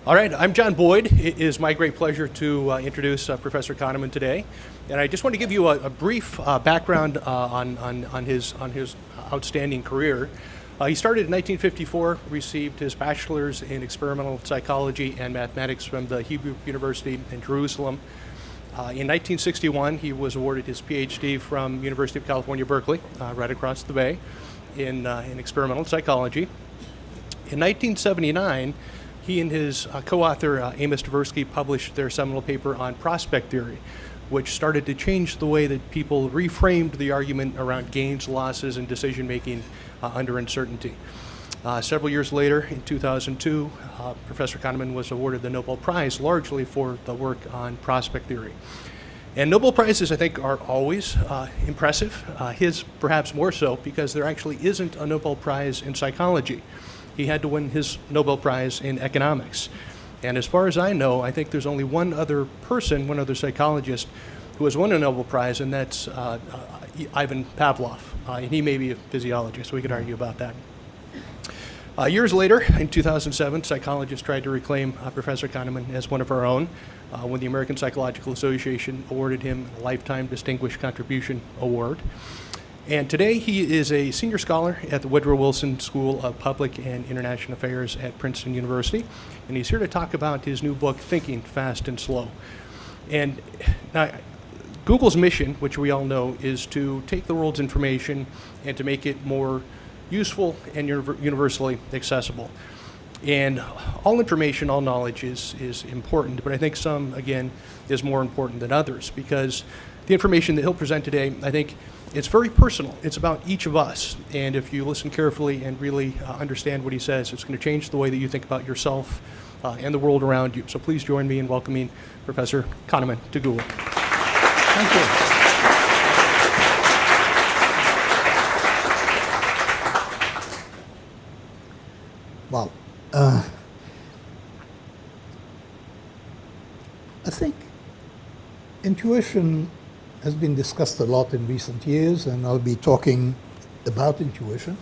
All right, I'm John Boyd. It is my great pleasure to introduce Professor Kahneman today. And I just want to give you a brief background on his outstanding career. He started in 1954, received his bachelor's in experimental psychology and mathematics from the Hebrew University in Jerusalem. In 1961, he was awarded his PhD from University of California, Berkeley, right across the bay, in experimental psychology. In 1979, he and his co-author Amos Tversky published their seminal paper on prospect theory, which started to change the way that people reframed the argument around gains, losses, and decision-making under uncertainty. Several years later, in 2002, Professor Kahneman was awarded the Nobel Prize largely for the work on prospect theory. And Nobel Prizes, I think, are always impressive. His perhaps more so because there actually isn't a Nobel Prize in psychology. He had to win his Nobel Prize in economics. And as far as I know, I think there's only one other person, one other psychologist, who has won a Nobel Prize, and that's Ivan Pavlov. And he may be a physiologist, we could argue about that. Years later, in 2007, psychologists tried to reclaim Professor Kahneman as one of our own when the American Psychological Association awarded him a Lifetime Distinguished Contribution Award. And today he is a senior scholar at the Woodrow Wilson School of Public and International Affairs at Princeton University. And he's here to talk about his new book, Thinking Fast and Slow. And Google's mission, which we all know, is to take the world's information and to make it more useful and universally accessible. And all information, all knowledge is important, but I think some, again, is more important than others, because the information that he'll present today, I think it's very personal. It's about each of us. And if you listen carefully and really understand what he says, it's going to change the way that you think about yourself and the world around you. So please join me in welcoming Professor Kahneman to Google. Thank you. Well, I think intuition has been discussed a lot in recent years, and I'll be talking about intuition.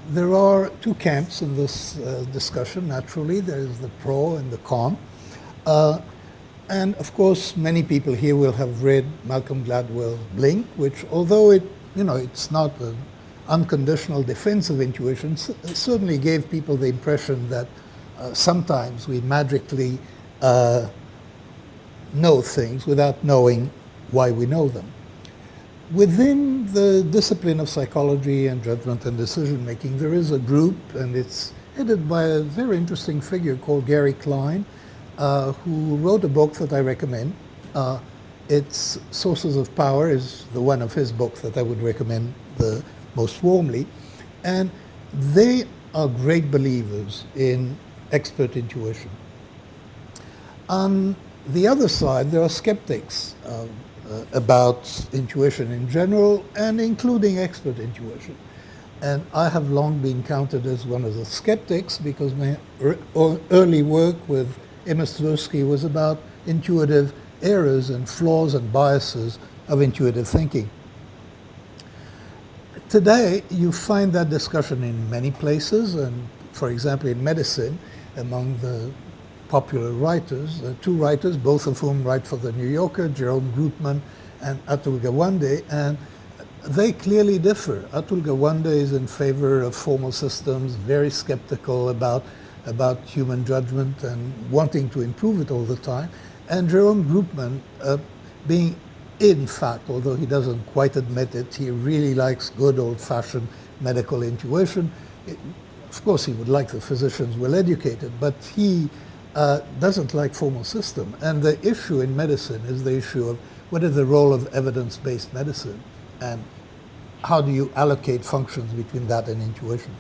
There are two camps in this discussion, naturally. There is the pro and the con. And of course, many people here will have read Malcolm Gladwell's Blink, which, although it's not an unconditional defense of intuition, certainly gave people the impression that sometimes we magically know things without knowing why we know them. Within the discipline of psychology and judgment and decision making, there is a group, and it's headed by a very interesting figure called Gary Klein, who wrote a book that I recommend. Its Sources of Power is the one of his books that I would recommend the most warmly. And they are great believers in expert intuition. On the other side, there are skeptics about intuition in general, and including expert intuition. And I have long been counted as one of the skeptics because my early work with Amos Tversky was about intuitive errors and flaws and biases of intuitive thinking. Today, you find that discussion in many places, and for example, in medicine, among the popular writers, two writers, both of whom write for the New Yorker, Jerome Groopman and Atul Gawande, and they clearly differ. Atul Gawande is in favor of formal systems, very skeptical about human judgment and wanting to improve it all the time. And Jerome Groopman, being, in fact, although he doesn't quite admit it, he really likes good old-fashioned medical intuition. Of course, he would like the physicians well-educated, but he doesn't like formal system. And the issue in medicine is the issue of what is the role of evidence-based medicine, and how do you allocate functions between that and intuition.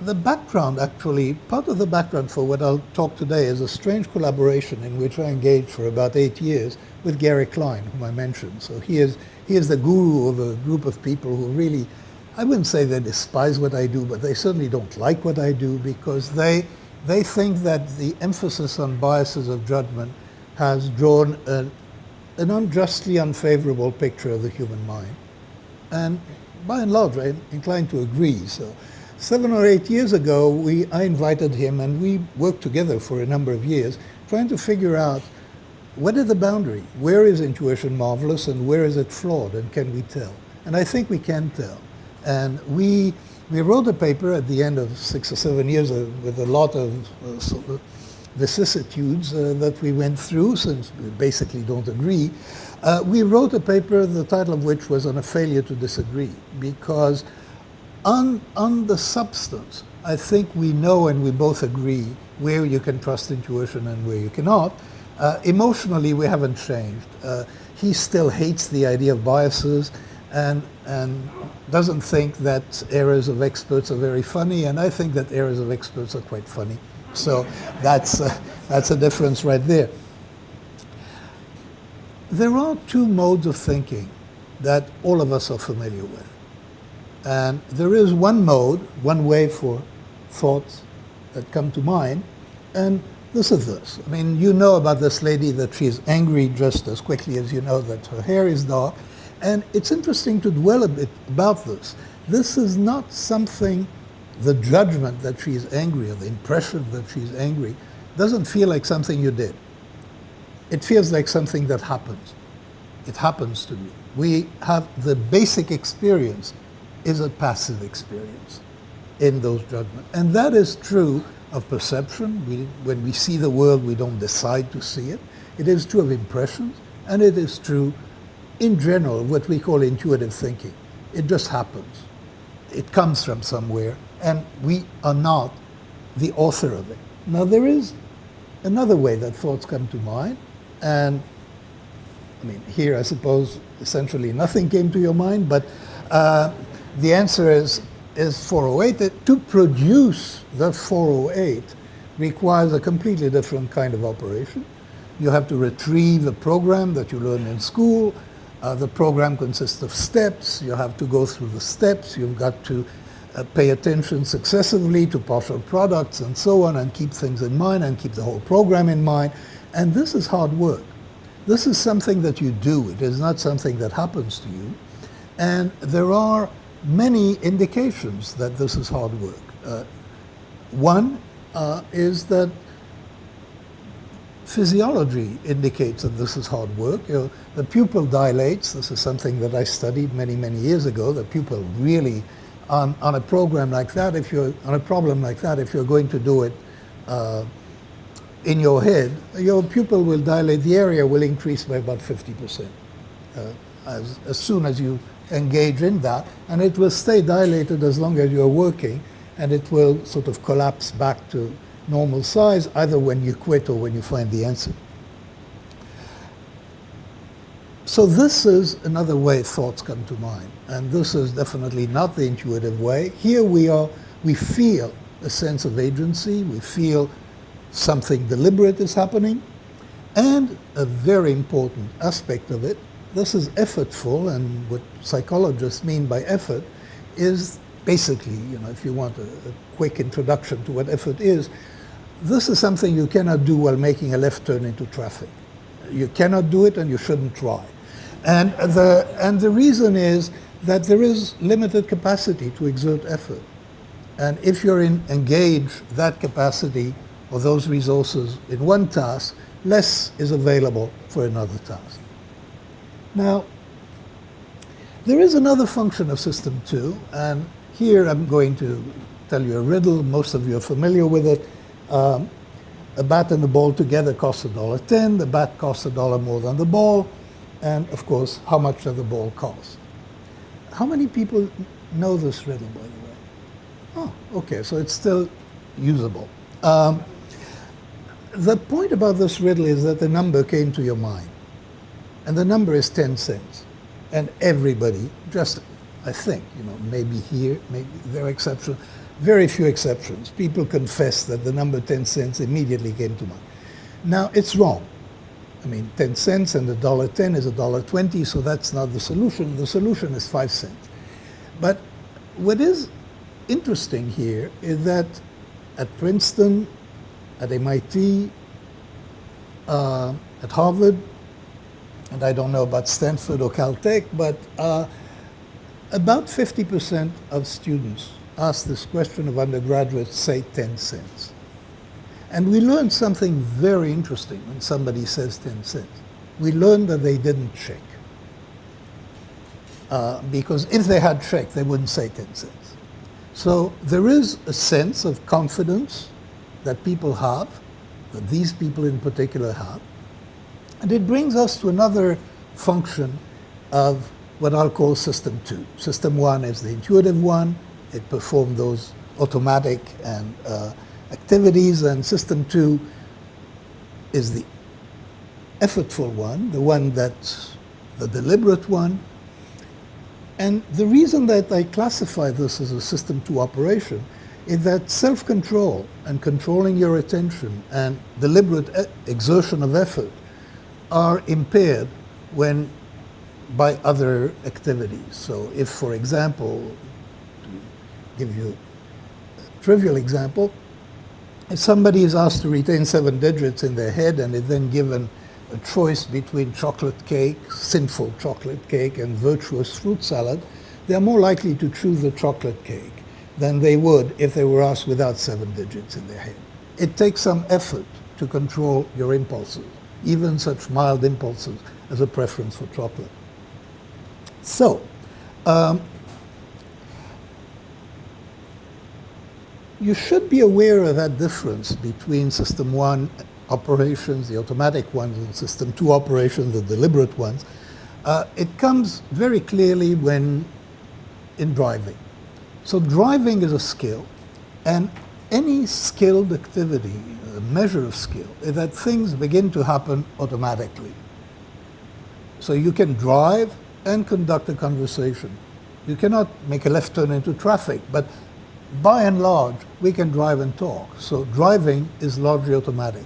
The background, actually, part of the background for what I'll talk today is a strange collaboration in which I engaged for about 8 years with Gary Klein, whom I mentioned. So he is the guru of a group of people who really, I wouldn't say they despise what I do, but they certainly don't like what I do, because they think that the emphasis on biases of judgment has drawn an unjustly unfavorable picture of the human mind. And by and large, I'm inclined to agree. So 7 or 8 years ago, I invited him and we worked together for a number of years trying to figure out what is the boundary? Where is intuition marvelous and where is it flawed, and can we tell? And I think we can tell. And we wrote a paper at the end of 6 or 7 years with a lot of sort of vicissitudes that we went through, since we basically don't agree. We wrote a paper, the title of which was On a Failure to Disagree, because on the substance, I think we know and we both agree where you can trust intuition and where you cannot. Emotionally, we haven't changed. He still hates the idea of biases and doesn't think that errors of experts are very funny, and I think that errors of experts are quite funny. So that's a difference right there. There are two modes of thinking that all of us are familiar with. And there is one mode, one way for thoughts that come to mind, and this is this. I mean, you know about this lady that she's angry just as quickly as you know that her hair is dark. And it's interesting to dwell a bit about this. This is not something, the judgment that she's angry or the impression that she's angry doesn't feel like something you did. It feels like something that happens. It happens to me. We have the basic experience is a passive experience in those judgments. And that is true of perception. When we see the world, we don't decide to see it. It is true of impressions, and it is true in general, what we call intuitive thinking. It just happens. It comes from somewhere, and we are not the author of it. Now, there is another way that thoughts come to mind, and I mean, here I suppose essentially nothing came to your mind, but the answer is 408. To produce the 408 requires a completely different kind of operation. You have to retrieve a program that you learn in school. The program consists of steps. You have to go through the steps. You've got to pay attention successively to partial products and so on, and keep things in mind and keep the whole program in mind. And this is hard work. This is something that you do. It is not something that happens to you. And there are many indications that this is hard work. One is that physiology indicates that this is hard work. The pupil dilates. This is something that I studied many, many years ago. The pupil really, on a program like that, if you're on a problem like that, if you're going to do it in your head, your pupil will dilate. The area will increase by about 50% as soon as you engage in that, and it will stay dilated as long as you're working, and it will sort of collapse back to normal size either when you quit or when you find the answer. So this is another way thoughts come to mind, and this is definitely not the intuitive way. Here we feel a sense of agency, we feel something deliberate is happening, and a very important aspect of it, this is effortful, and what psychologists mean by effort is basically, if you want a quick introduction to what effort is, this is something you cannot do while making a left turn into traffic. You cannot do it, and you shouldn't try. And the reason is that there is limited capacity to exert effort. And if you're engage that capacity or those resources in one task, less is available for another task. Now, there is another function of System 2, and here I'm going to tell you a riddle. Most of you are familiar with it. A bat and a ball together costs $1.10. The bat costs $1 more than the ball. And of course, how much does the ball cost? How many people know this riddle, by the way? Oh, okay, so it's still usable. The point about this riddle is that the number came to your mind. And the number is 10 cents. And everybody, just, I think, maybe here, maybe there are exceptions, very few exceptions. People confess that the number 10 cents immediately came to mind. Now, it's wrong. I mean, 10 cents and $1.10 is $1.20, so that's not the solution. The solution is 5 cents. But what is interesting here is that at Princeton, at MIT, at Harvard, and I don't know about Stanford or Caltech, but about 50% of students ask this question of undergraduates, say 10 cents. And we learned something very interesting when somebody says 10 cents. We learned that they didn't check. Because if they had checked, they wouldn't say 10 cents. So there is a sense of confidence that people have, that these people in particular have. And it brings us to another function of what I'll call System 2. System 1 is the intuitive one. It performed those automatic and activities, and System 2 is the effortful one, the one that's the deliberate one. And the reason that I classify this as a System 2 operation is that self-control and controlling your attention and deliberate exertion of effort are impaired when by other activities. So if, for example, to give you a trivial example, if somebody is asked to retain 7 digits in their head and is then given a choice between chocolate cake, sinful chocolate cake, and virtuous fruit salad, they are more likely to choose the chocolate cake than they would if they were asked without 7 digits in their head. It takes some effort to control your impulses, even such mild impulses as a preference for chocolate. So, you should be aware of that difference between System 1 operations, the automatic ones, and System 2 operations, the deliberate ones. It comes very clearly when in driving. So driving is a skill, and any skilled activity, a measure of skill, is that things begin to happen automatically. So you can drive and conduct a conversation. You cannot make a left turn into traffic, but by and large, we can drive and talk. So driving is largely automatic.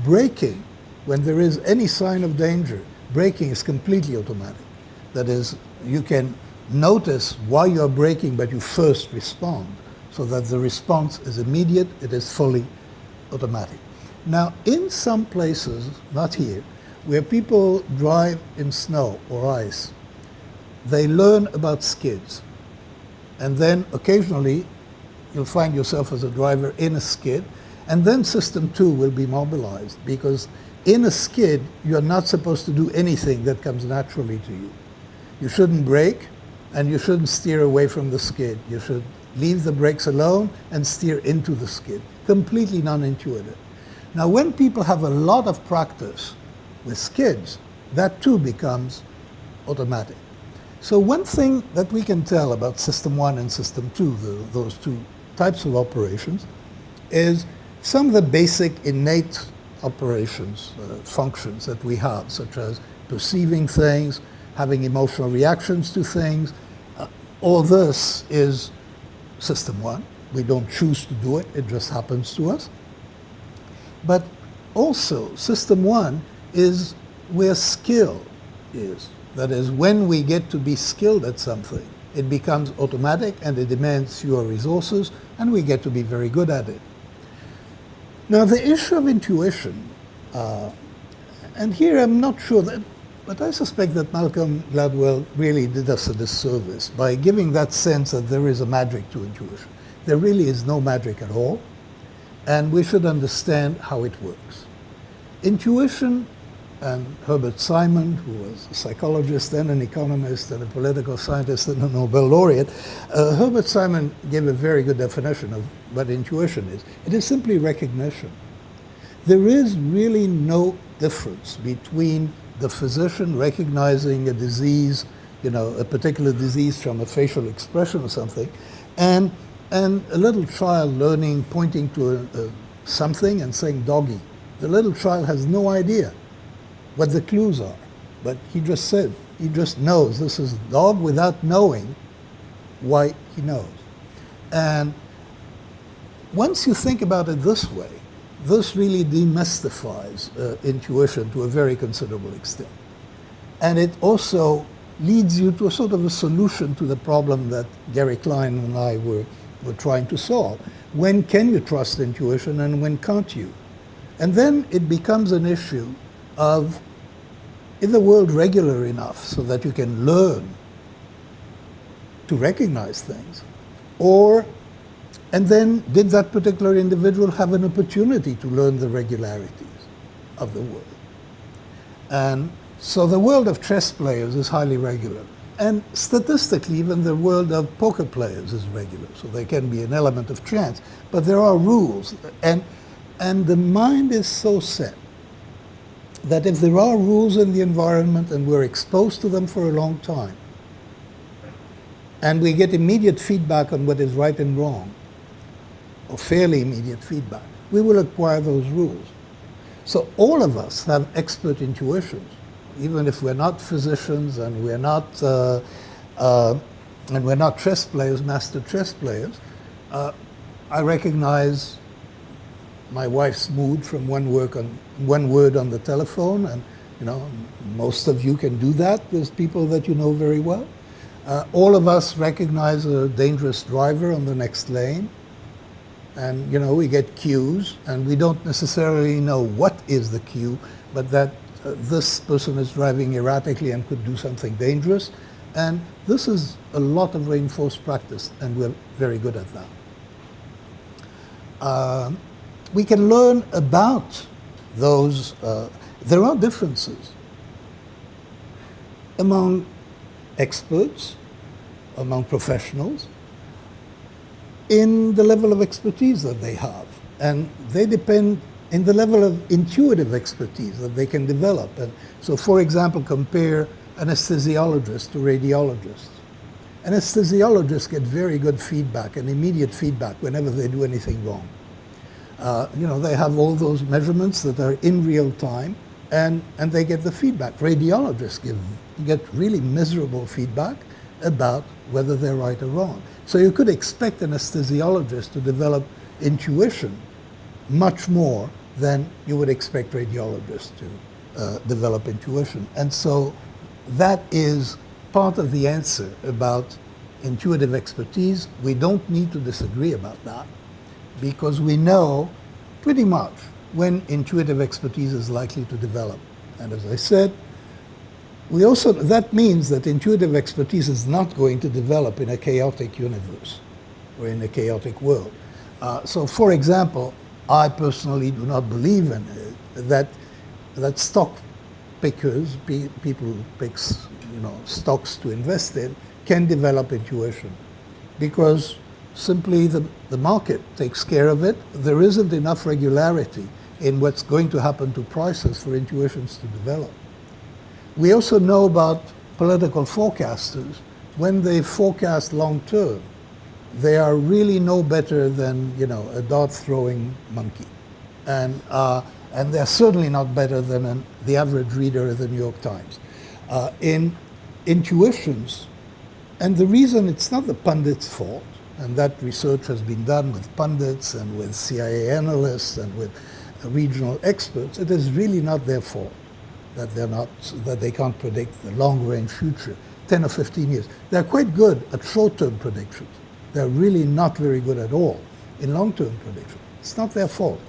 Braking, when there is any sign of danger, braking is completely automatic. That is, you can notice why you're braking, but you first respond, so that the response is immediate, it is fully automatic. Now, in some places, not here, where people drive in snow or ice, they learn about skids. And then occasionally, you'll find yourself as a driver in a skid, and then System 2 will be mobilized, because in a skid, you're not supposed to do anything that comes naturally to you. You shouldn't brake, and you shouldn't steer away from the skid. You should leave the brakes alone and steer into the skid. Completely non-intuitive. Now, when people have a lot of practice with skids, that too becomes automatic. So one thing that we can tell about System 1 and System 2, those two types of operations, is some of the basic innate operations, functions that we have, such as perceiving things, having emotional reactions to things. All this is System 1. We don't choose to do it, it just happens to us. But also, System 1 is where skill is. That is, when we get to be skilled at something, it becomes automatic and it demands fewer resources, and we get to be very good at it. Now, the issue of intuition, and here I'm not sure that, but I suspect that Malcolm Gladwell really did us a disservice by giving that sense that there is a magic to intuition. There really is no magic at all, and we should understand how it works. Intuition, and Herbert Simon, who was a psychologist and an economist and a political scientist and a Nobel laureate, Herbert Simon gave a very good definition of what intuition is. It is simply recognition. There is really no difference between the physician recognizing a disease, a particular disease from a facial expression or something, and a little child learning, pointing to something and saying doggy. The little child has no idea what the clues are, but he just knows this is a dog without knowing why he knows. And once you think about it this way, this really demystifies intuition to a very considerable extent. And it also leads you to a sort of a solution to the problem that Gary Klein and I were trying to solve. When can you trust intuition and when can't you? And then it becomes an issue of, is the world regular enough so that you can learn to recognize things? Or And then did that particular individual have an opportunity to learn the regularities of the world? And so the world of chess players is highly regular. And statistically, even the world of poker players is regular. So there can be an element of chance, but there are rules. And the mind is so set that if there are rules in the environment and we're exposed to them for a long time, and we get immediate feedback on what is right and wrong, or fairly immediate feedback, we will acquire those rules. So all of us have expert intuitions, even if we're not physicians and we're not chess players, master chess players. I recognize my wife's mood from one word on the telephone, and most of you can do that with people that you know very well. All of us recognize a dangerous driver on the next lane. And we get cues, and we don't necessarily know what is the cue, but that this person is driving erratically and could do something dangerous. And this is a lot of reinforced practice, and we're very good at that. We can learn about those. There are differences among experts, among professionals, in the level of expertise that they have. And they depend in the level of intuitive expertise that they can develop. And so, for example, compare anesthesiologists to radiologists. Anesthesiologists get very good feedback and immediate feedback whenever they do anything wrong. They have all those measurements that are in real time, and they get the feedback. Radiologists get really miserable feedback about whether they're right or wrong. So you could expect anesthesiologists to develop intuition much more than you would expect radiologists to develop intuition. And so that is part of the answer about intuitive expertise. We don't need to disagree about that, because we know pretty much when intuitive expertise is likely to develop. And as I said, that means that intuitive expertise is not going to develop in a chaotic universe or in a chaotic world. So for example, I personally do not believe in that stock pickers, people who pick stocks to invest in, can develop intuition, because simply the market takes care of it. There isn't enough regularity in what's going to happen to prices for intuitions to develop. We also know about political forecasters. When they forecast long term, they are really no better than a dart-throwing monkey, and they're certainly not better than the average reader of the New York Times. In intuitions, and the reason it's not the pundits' fault, and that research has been done with pundits and with CIA analysts and with regional experts, it is really not their fault that they can't predict the long-range future, 10 or 15 years. They're quite good at short-term predictions. They're really not very good at all in long-term predictions. It's not their fault.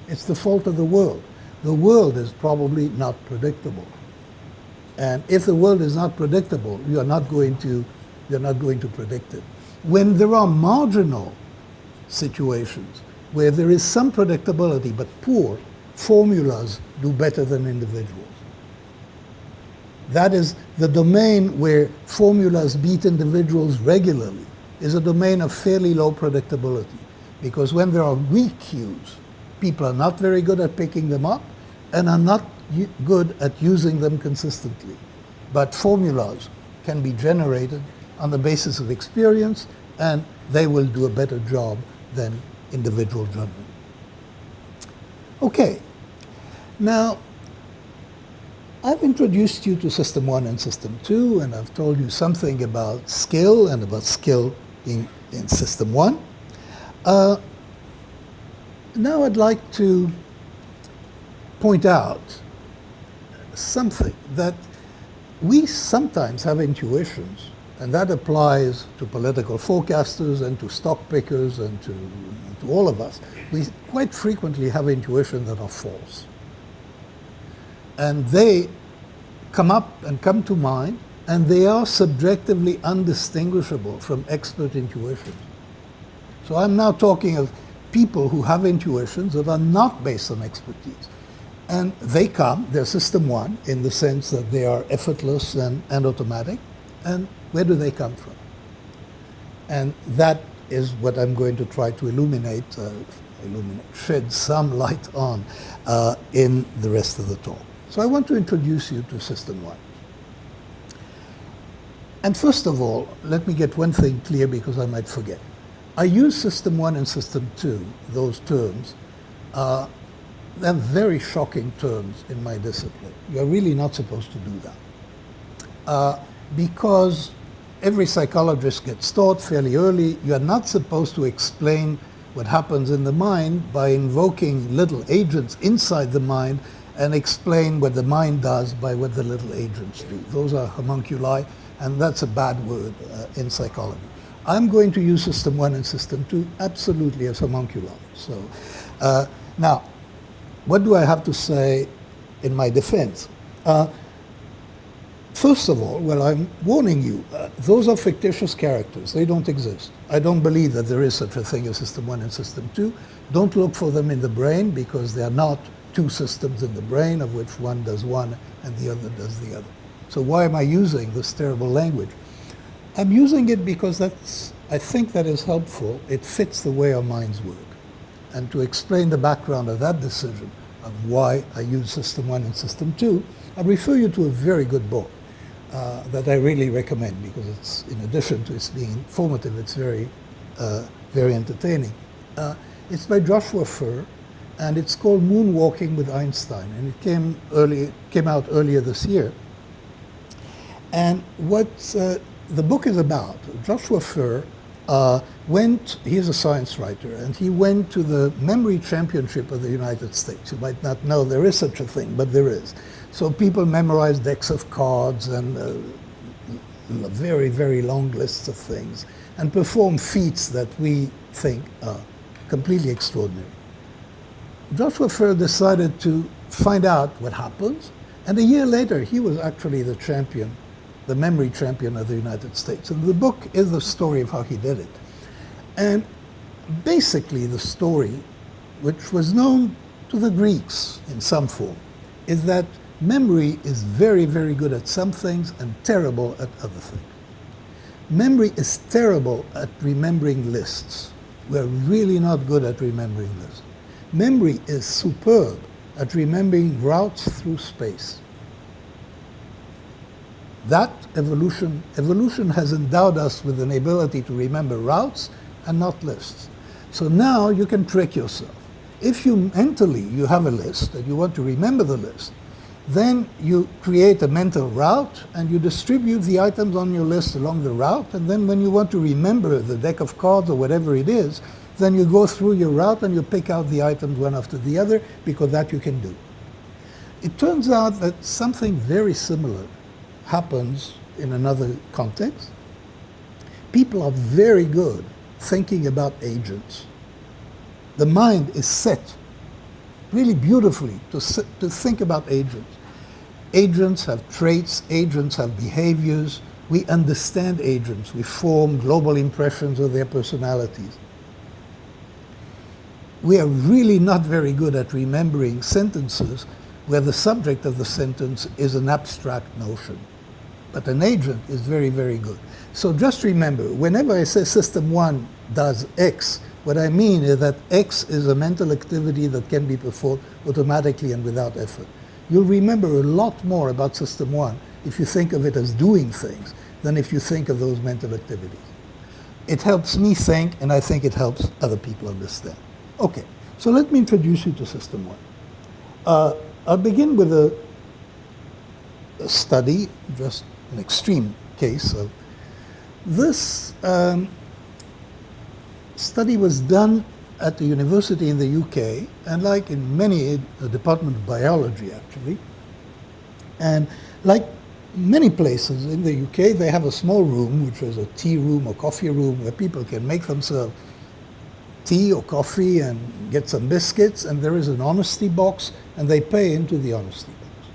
It's the fault of the world. The world is probably not predictable. And if the world is not predictable, you're not going to predict it. When there are marginal situations where there is some predictability but poor, formulas do better than individuals. That is the domain where formulas beat individuals regularly, is a domain of fairly low predictability. Because when there are weak cues, people are not very good at picking them up and are not good at using them consistently. But formulas can be generated on the basis of experience, and they will do a better job than individual judgment. Okay, now I've introduced you to System 1 and System 2, and I've told you something about skill and about skill in System 1. Now I'd like to point out something, that we sometimes have intuitions, and that applies to political forecasters and to stock pickers and to all of us. We quite frequently have intuitions that are false. And they come to mind, and they are subjectively undistinguishable from expert intuitions. So I'm now talking of people who have intuitions that are not based on expertise. And they come, they're system one, in the sense that they are effortless and automatic. And where do they come from? And that is what I'm going to try to shed some light on in the rest of the talk. So I want to introduce you to system one. And first of all, let me get one thing clear because I might forget. I use system one and system two, those terms. They're very shocking terms in my discipline. You're really not supposed to do that. Because every psychologist gets taught fairly early, you're not supposed to explain what happens in the mind by invoking little agents inside the mind and explain what the mind does by what the little agents do. Those are homunculi, and that's a bad word in psychology. I'm going to use system one and system two absolutely as homunculi. So now, what do I have to say in my defense? First of all, well, I'm warning you, those are fictitious characters. They don't exist. I don't believe that there is such a thing as system one and system two. Don't look for them in the brain because they are not two systems in the brain of which one does one and the other does the other. So why am I using this terrible language? I'm using it because I think that is helpful. It fits the way our minds work. And to explain the background of that decision of why I use system one and system two, I refer you to a very good book that I really recommend because it's, in addition to its being informative, it's very, very entertaining. It's by Joshua Furr, and it's called Moonwalking with Einstein, and it came out earlier this year. And what the book is about, Joshua Furr he's a science writer, and he went to the memory championship of the United States. You might not know there is such a thing, but there is. So people memorize decks of cards and very, very long lists of things and perform feats that we think are completely extraordinary. Joshua Furr decided to find out what happens, and a year later he was actually the champion, the memory champion of the United States. And the book is the story of how he did it. And basically the story, which was known to the Greeks in some form, is that memory is very, very good at some things and terrible at other things. Memory is terrible at remembering lists. We're really not good at remembering lists. Memory is superb at remembering routes through space. That evolution has endowed us with an ability to remember routes and not lists. So now you can trick yourself. If you mentally you have a list and you want to remember the list, then you create a mental route and you distribute the items on your list along the route, and then when you want to remember the deck of cards or whatever it is, then you go through your route and you pick out the items one after the other, because that you can do. It turns out that something very similar happens in another context. People are very good thinking about agents. The mind is set really beautifully to think about agents. Agents have traits, agents have behaviors. We understand agents. We form global impressions of their personalities. We are really not very good at remembering sentences where the subject of the sentence is an abstract notion. But an agent is very, very good. So just remember, whenever I say system one does X, what I mean is that X is a mental activity that can be performed automatically and without effort. You'll remember a lot more about system one if you think of it as doing things than if you think of those mental activities. It helps me think, and I think it helps other people understand. Okay, so let me introduce you to system one. I'll begin with a study, just an extreme case of this. Study was done at the university in the UK, and like in many, the Department of Biology actually, and like many places in the UK, they have a small room, which is a tea room or coffee room, where people can make themselves tea or coffee and get some biscuits, and there is an honesty box, and they pay into the honesty box.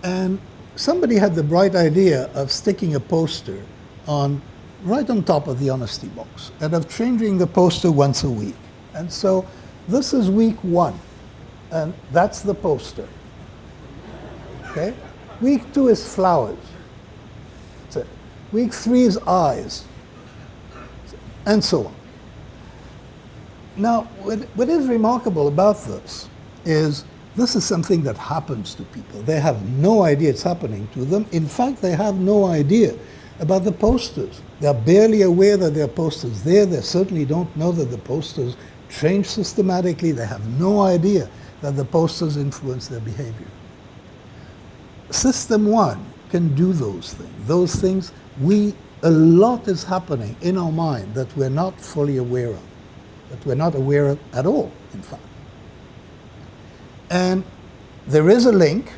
And somebody had the bright idea of sticking a poster on right on top of the honesty box and of changing the poster once a week. And so this is week 1, and that's the poster. Okay? Week 2 is flowers. That's it. Week 3 is eyes, and so on. Now, what is remarkable about this is something that happens to people. They have no idea it's happening to them. In fact, they have no idea about the posters. They're barely aware that there are posters there. They certainly don't know that the posters change systematically. They have no idea that the posters influence their behavior. System 1 can do those things. Those things, a lot is happening in our mind that we're not fully aware of, that we're not aware of at all, in fact. And there is a link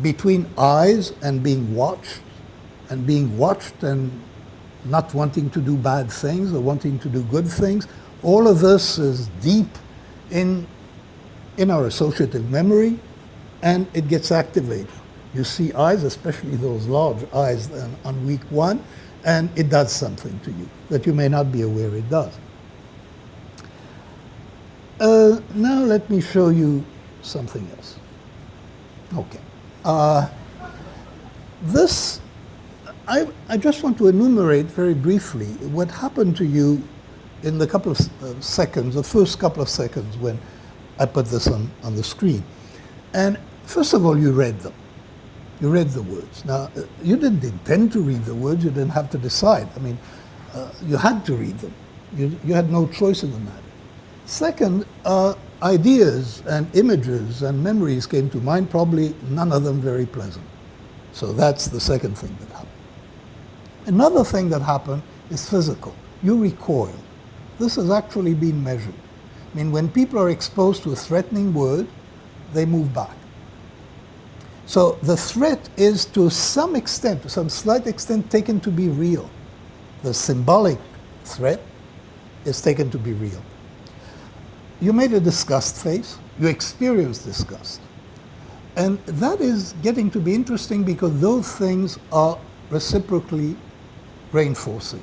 between eyes and being watched and not wanting to do bad things or wanting to do good things. All of this is deep in our associative memory, and it gets activated. You see eyes, especially those large eyes on week 1, and it does something to you that you may not be aware it does. Now let me show you something else. Okay. I just want to enumerate very briefly what happened to you in the couple of seconds, the first couple of seconds when I put this on the screen. And first of all, you read them. You read the words. Now, you didn't intend to read the words. You didn't have to decide. I mean, you had to read them. You had no choice in the matter. Second, ideas and images and memories came to mind, probably none of them very pleasant. So that's the second thing that happened. Another thing that happened is physical. You recoil. This has actually been measured. I mean, when people are exposed to a threatening word, they move back. So the threat is to some extent, to some slight extent, taken to be real. The symbolic threat is taken to be real. You made a disgust face. You experienced disgust. And that is getting to be interesting because those things are reciprocally reinforcing.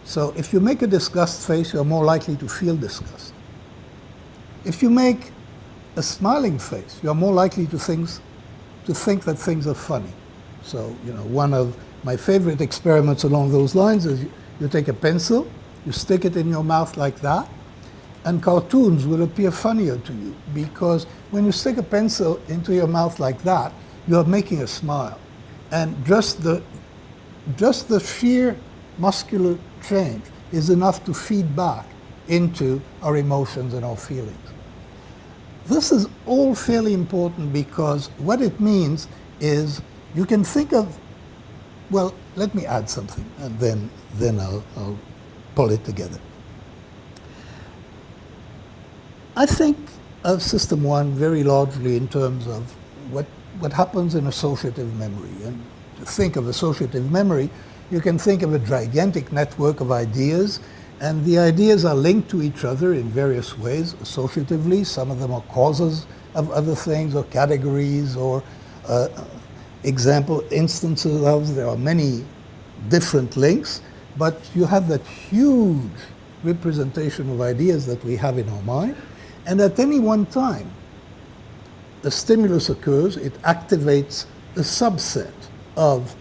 So if you make a disgust face, you're more likely to feel disgust. If you make a smiling face, you're more likely to think that things are funny. So, one of my favorite experiments along those lines is you take a pencil, you stick it in your mouth like that, and cartoons will appear funnier to you because when you stick a pencil into your mouth like that, you're making a smile. And just the sheer muscular change is enough to feed back into our emotions and our feelings. This is all fairly important because what it means is you can think of, well, let me add something and then I'll pull it together. I think of System 1 very largely in terms of what happens in associative memory. And to think of associative memory, you can think of a gigantic network of ideas, and the ideas are linked to each other in various ways, associatively. Some of them are causes of other things or categories or instances of. There are many different links, but you have that huge representation of ideas that we have in our mind. And at any one time, a stimulus occurs, it activates a subset of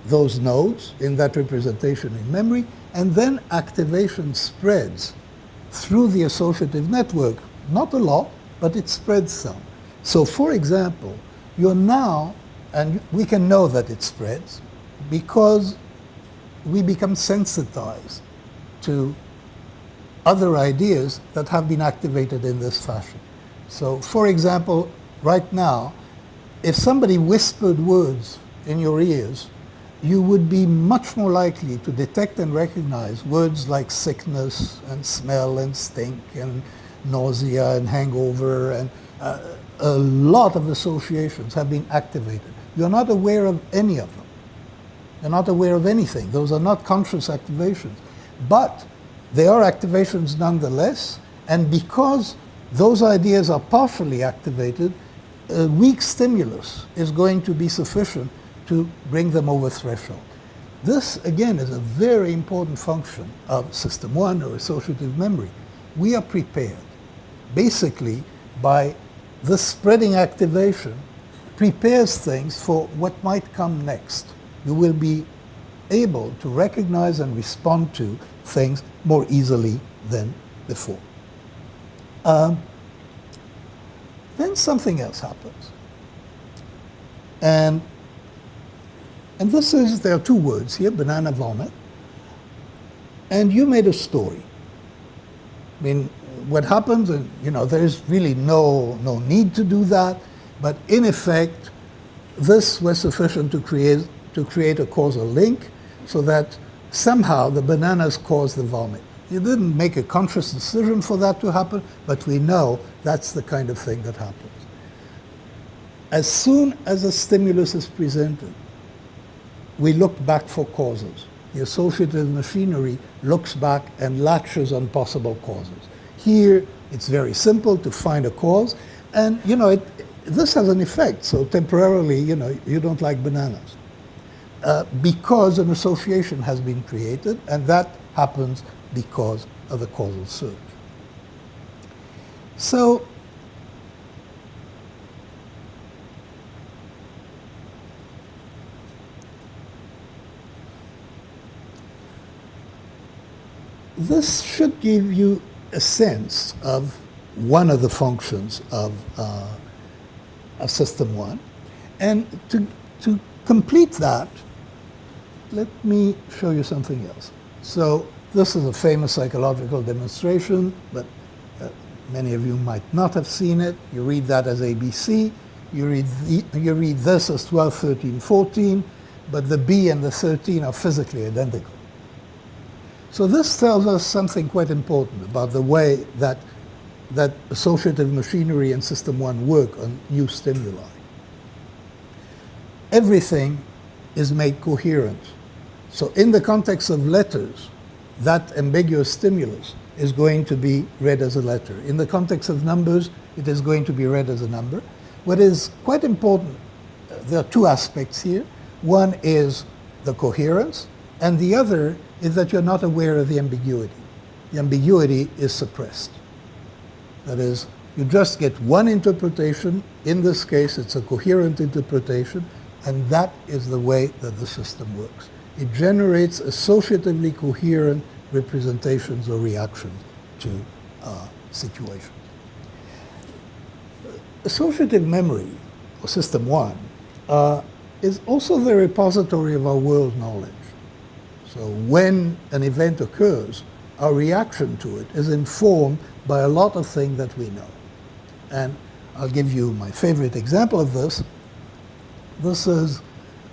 those nodes in that representation in memory, and then activation spreads through the associative network. Not a lot, but it spreads some. So for example, you're now, and we can know that it spreads because we become sensitized to other ideas that have been activated in this fashion. So for example, right now, if somebody whispered words in your ears, you would be much more likely to detect and recognize words like sickness and smell and stink and nausea and hangover, and a lot of associations have been activated. You're not aware of any of them. You're not aware of anything. Those are not conscious activations. But they are activations nonetheless, and because those ideas are partially activated, a weak stimulus is going to be sufficient to bring them over threshold. This, again, is a very important function of System 1 or associative memory. We are prepared, basically, by this spreading activation prepares things for what might come next. You will be able to recognize and respond to things more easily than before. Then something else happens. And this is, there are two words here, banana vomit. And you made a story. I mean, what happens, and there's really no need to do that, but in effect, this was sufficient to create a causal link so that somehow the bananas caused the vomit. You didn't make a conscious decision for that to happen, but we know that's the kind of thing that happens. As soon as a stimulus is presented, we look back for causes. The associative machinery looks back and latches on possible causes. Here, it's very simple to find a cause, and this has an effect. So temporarily, you don't like bananas because an association has been created, and that happens because of the causal surge. So this should give you a sense of one of the functions of System 1. And to complete that, let me show you something else. So this is a famous psychological demonstration, but many of you might not have seen it. You read that as ABC. You read this as 12, 13, 14, but the B and the 13 are physically identical. So this tells us something quite important about the way that associative machinery and System 1 work on new stimuli. Everything is made coherent. So in the context of letters, that ambiguous stimulus is going to be read as a letter. In the context of numbers, it is going to be read as a number. What is quite important, there are two aspects here. One is the coherence, and the other is that you're not aware of the ambiguity. The ambiguity is suppressed. That is, you just get one interpretation. In this case, it's a coherent interpretation, and that is the way that the system works. It generates associatively coherent representations or reactions to situations. Associative memory, or System 1, is also the repository of our world knowledge. So when an event occurs, our reaction to it is informed by a lot of things that we know. And I'll give you my favorite example of this. This is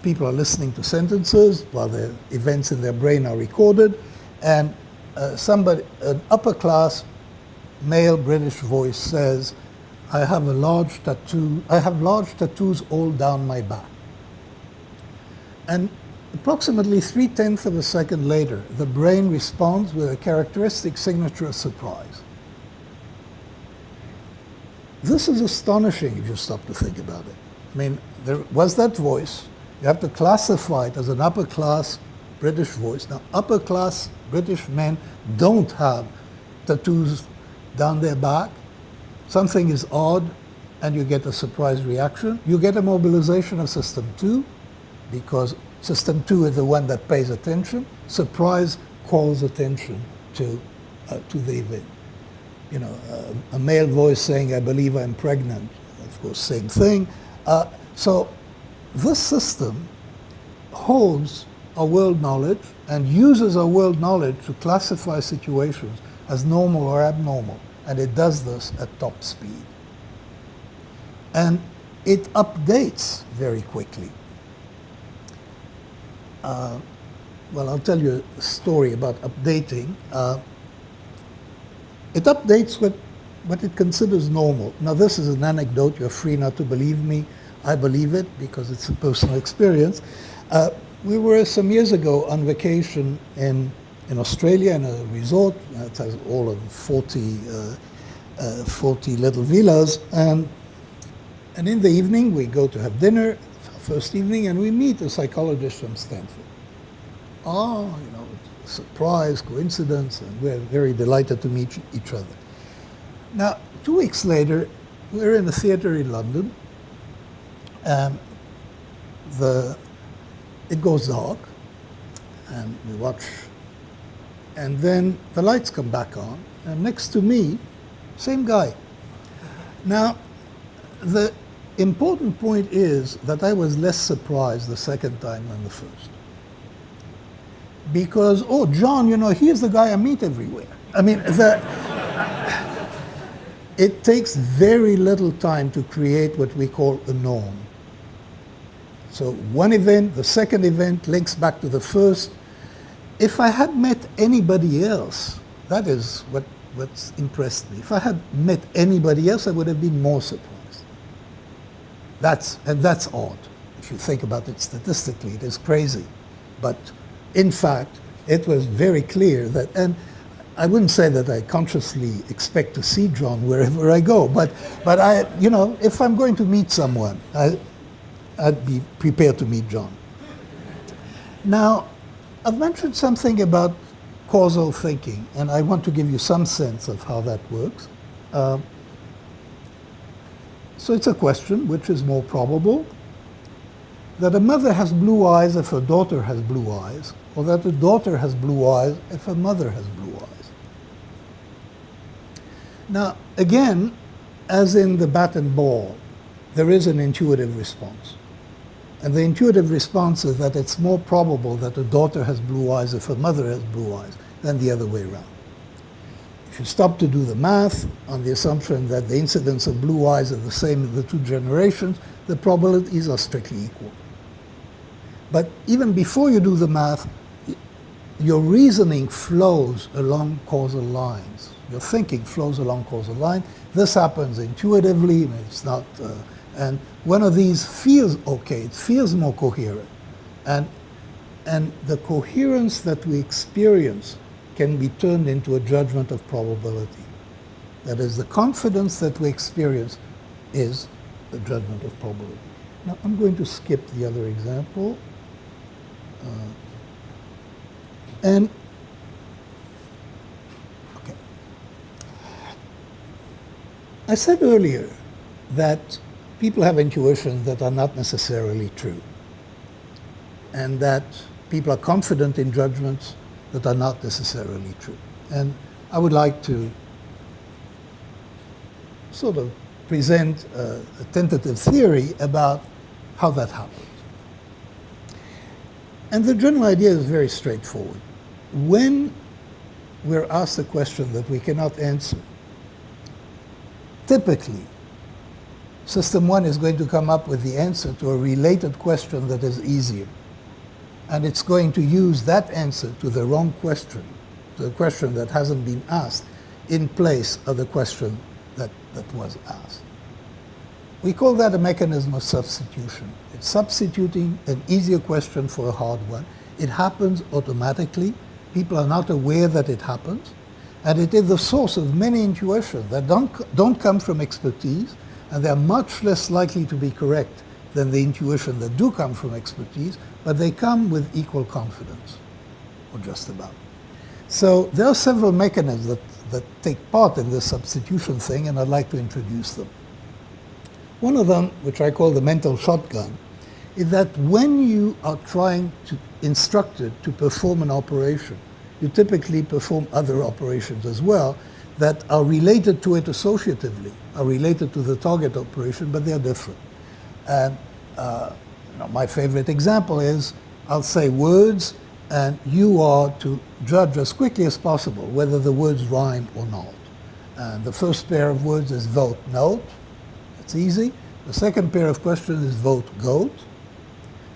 people are listening to sentences while the events in their brain are recorded, and an upper class male British voice says, I have large tattoos all down my back. And approximately 3/10 of a second later, the brain responds with a characteristic signature of surprise. This is astonishing if you stop to think about it. I mean, there was that voice. You have to classify it as an upper class British voice. Now, upper class British men don't have tattoos down their back. Something is odd, and you get a surprise reaction. You get a mobilization of System 2, because System 2 is the one that pays attention. Surprise calls attention to the event. A male voice saying, I believe I'm pregnant. Of course, same thing. So this system holds our world knowledge and uses our world knowledge to classify situations as normal or abnormal. And it does this at top speed. And it updates very quickly. Well, I'll tell you a story about updating. It updates what it considers normal. Now, this is an anecdote. You're free not to believe me. I believe it because it's a personal experience. We were some years ago on vacation in Australia in a resort. It has all of 40 little villas. And in the evening, we go to have dinner, first evening, and we meet a psychologist from Stanford. surprise, coincidence, and we're very delighted to meet each other. Now, 2 weeks later, we're in a theater in London, and it goes dark, and we watch, and then the lights come back on, and next to me, same guy. Now, the important point is that I was less surprised the second time than the first. Because, oh, John, he's the guy I meet everywhere. I mean, it takes very little time to create what we call a norm. So one event, the second event links back to the first. If I had met anybody else, that is what's impressed me. If I had met anybody else, I would have been more surprised. That's odd. If you think about it statistically, it is crazy. But in fact, it was very clear that, and I wouldn't say that I consciously expect to see John wherever I go, but I, if I'm going to meet someone, I'd be prepared to meet John. Now, I've mentioned something about causal thinking, and I want to give you some sense of how that works. So it's a question: which is more probable, that a mother has blue eyes if her daughter has blue eyes, or that a daughter has blue eyes if her mother has blue eyes? Now, again, as in the bat and ball, there is an intuitive response. And the intuitive response is that it's more probable that a daughter has blue eyes if her mother has blue eyes than the other way around. If you stop to do the math on the assumption that the incidence of blue eyes are the same in the 2 generations, the probabilities are strictly equal. But even before you do the math, your reasoning flows along causal lines. Your thinking flows along causal lines. This happens intuitively. It's not, and one of these feels okay. It feels more coherent, and the coherence that we experience can be turned into a judgment of probability. That is, the confidence that we experience is the judgment of probability. Now, I'm going to skip the other example. Okay. I said earlier that people have intuitions that are not necessarily true, and that people are confident in judgments that are not necessarily true. And I would like to sort of present a tentative theory about how that happens. And the general idea is very straightforward. When we're asked a question that we cannot answer, typically, System 1 is going to come up with the answer to a related question that is easier. And it's going to use that answer to the wrong question, to the question that hasn't been asked, in place of the question that was asked. We call that a mechanism of substitution. It's substituting an easier question for a hard one. It happens automatically. People are not aware that it happens. And it is the source of many intuitions that don't come from expertise, and they're much less likely to be correct than the intuition that do come from expertise, but they come with equal confidence, or just about. So there are several mechanisms that take part in this substitution thing, and I'd like to introduce them. One of them, which I call the mental shotgun, is that when you are trying to instruct it to perform an operation, you typically perform other operations as well that are related to it associatively, are related to the target operation, but they are different. And my favorite example is, I'll say words, and you are to judge as quickly as possible whether the words rhyme or not. And the first pair of words is vote note. It's easy. The second pair of questions is vote goat.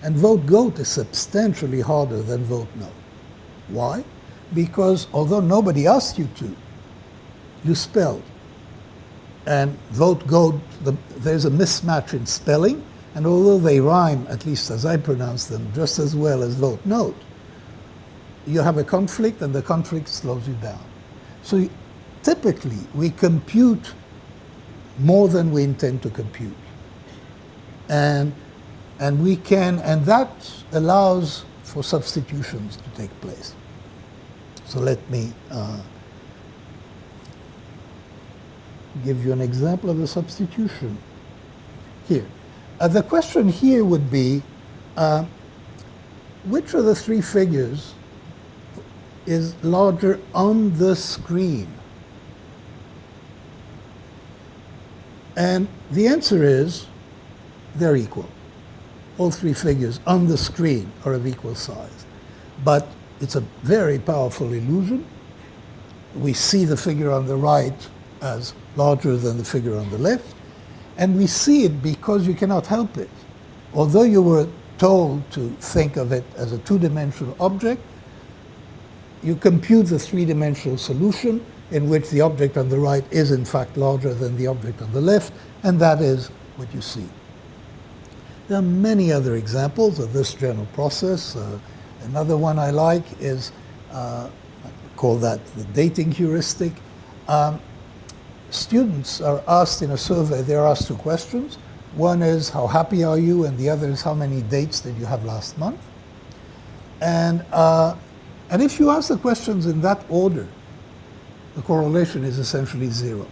And vote goat is substantially harder than vote no. Why? Because although nobody asked you to, you spelled. And vote goat, there's a mismatch in spelling, and although they rhyme, at least as I pronounce them, just as well as vote note, you have a conflict, and the conflict slows you down. So typically, we compute more than we intend to compute. And that allows for substitutions to take place. So let me give you an example of a substitution here. The question here would be, which of the three figures is larger on the screen? And the answer is they're equal. All three figures on the screen are of equal size. But it's a very powerful illusion. We see the figure on the right as larger than the figure on the left, and we see it because you cannot help it. Although you were told to think of it as a two-dimensional object, you compute the three-dimensional solution in which the object on the right is in fact larger than the object on the left, and that is what you see. There are many other examples of this general process. Another one I like is, I call that the dating heuristic. Students are asked in a survey, they're asked two questions. One is, how happy are you? And the other is, how many dates did you have last month? And if you ask the questions in that order, the correlation is essentially zero.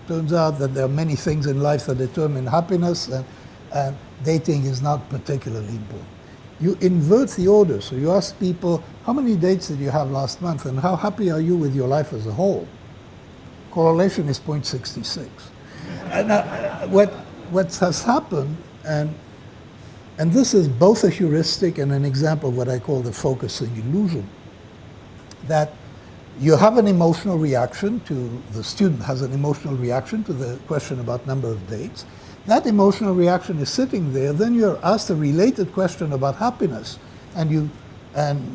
Turns out that there are many things in life that determine happiness, and dating is not particularly important. You invert the order, so you ask people, how many dates did you have last month, and how happy are you with your life as a whole? Correlation is 0.66. And what has happened, and this is both a heuristic and an example of what I call the focusing illusion, that you have an emotional reaction to, the student has an emotional reaction to the question about number of dates. That emotional reaction is sitting there, then you're asked a related question about happiness, and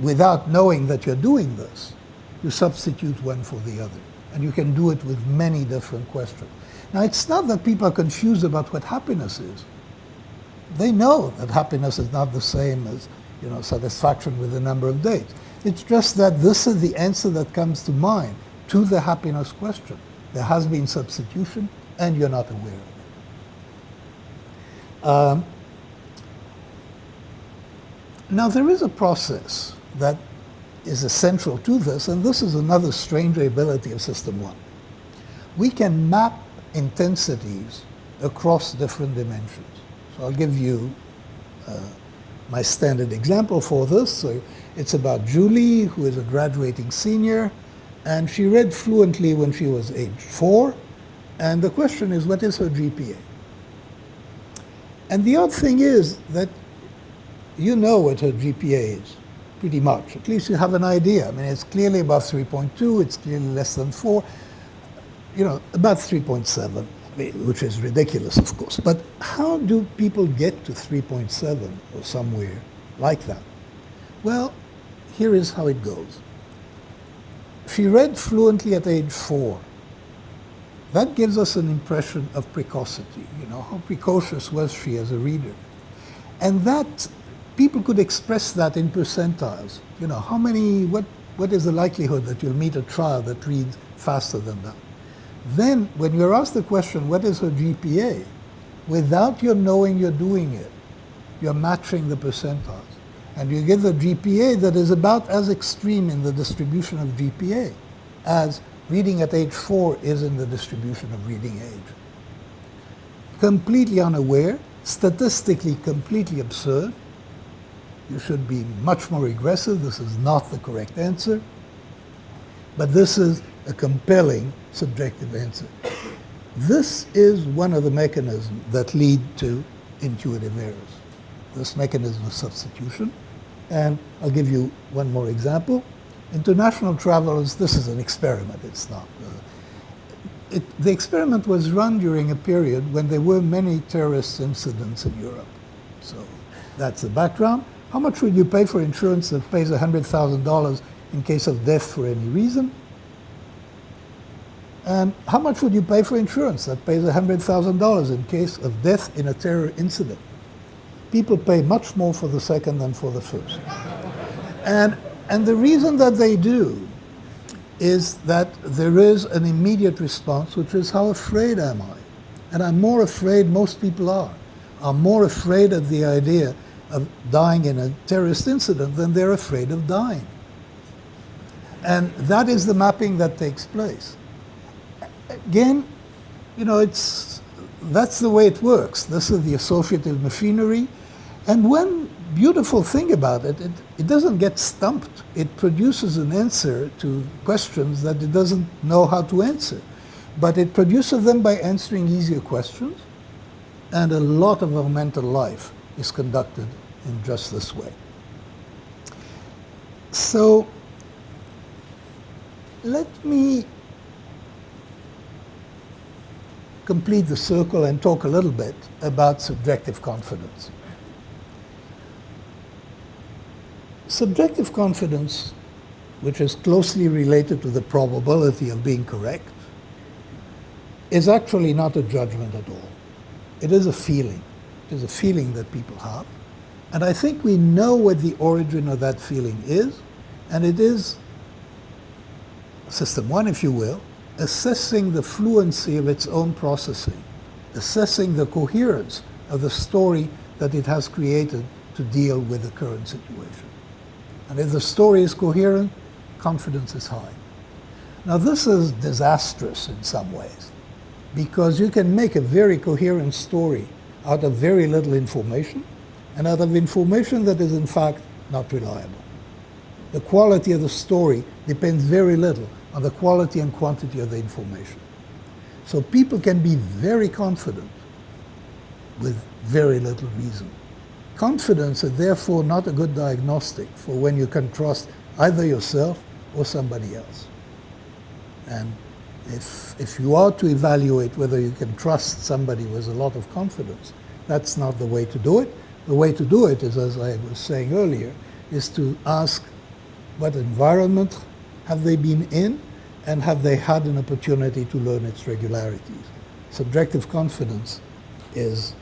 without knowing that you're doing this, you substitute one for the other. And you can do it with many different questions. Now, it's not that people are confused about what happiness is. They know that happiness is not the same as, satisfaction with the number of dates. It's just that this is the answer that comes to mind to the happiness question. There has been substitution, and you're not aware of it. Now, there is a process that is essential to this, and this is another strange ability of System 1. We can map intensities across different dimensions. So I'll give you my standard example for this. So it's about Julie, who is a graduating senior, and she read fluently when she was age 4, and the question is, what is her GPA? And the odd thing is that you know what her GPA is, pretty much. At least you have an idea. I mean, it's clearly above 3.2, it's clearly less than 4, about 3.7, which is ridiculous, of course. But how do people get to 3.7 or somewhere like that? Well, here is how it goes. She read fluently at age 4. That gives us an impression of precocity. How precocious was she as a reader? And that, people could express that in percentiles. What is the likelihood that you'll meet a child that reads faster than that? Then, when you're asked the question, what is her GPA? Without your knowing you're doing it, you're matching the percentiles. And you get a GPA that is about as extreme in the distribution of GPA as reading at age 4 is in the distribution of reading age. Completely unaware, statistically completely absurd. You should be much more aggressive. This is not the correct answer. But this is a compelling subjective answer. This is one of the mechanisms that lead to intuitive errors. This mechanism of substitution. And I'll give you one more example. International travelers, this is an experiment, it's not. The experiment was run during a period when there were many terrorist incidents in Europe. So that's the background. How much would you pay for insurance that pays $100,000 in case of death for any reason? And how much would you pay for insurance that pays $100,000 in case of death in a terror incident? People pay much more for the second than for the first. And the reason that they do is that there is an immediate response, which is, how afraid am I? And I'm more afraid, most people are more afraid of the idea of dying in a terrorist incident, then they're afraid of dying. And that is the mapping that takes place. Again, that's the way it works. This is the associative machinery. And one beautiful thing about it, it doesn't get stumped. It produces an answer to questions that it doesn't know how to answer. But it produces them by answering easier questions. And a lot of our mental life is conducted in just this way. So let me complete the circle and talk a little bit about subjective confidence. Subjective confidence, which is closely related to the probability of being correct, is actually not a judgment at all. It is a feeling. It is a feeling that people have. And I think we know what the origin of that feeling is, and it is system one, if you will, assessing the fluency of its own processing, assessing the coherence of the story that it has created to deal with the current situation. And if the story is coherent, confidence is high. Now this is disastrous in some ways, because you can make a very coherent story out of very little information, and out of information that is in fact not reliable. The quality of the story depends very little on the quality and quantity of the information. So people can be very confident with very little reason. Confidence is therefore not a good diagnostic for when you can trust either yourself or somebody else. And if you are to evaluate whether you can trust somebody with a lot of confidence, that's not the way to do it. The way to do it is, as I was saying earlier, is to ask what environment have they been in, and have they had an opportunity to learn its regularities. Subjective confidence is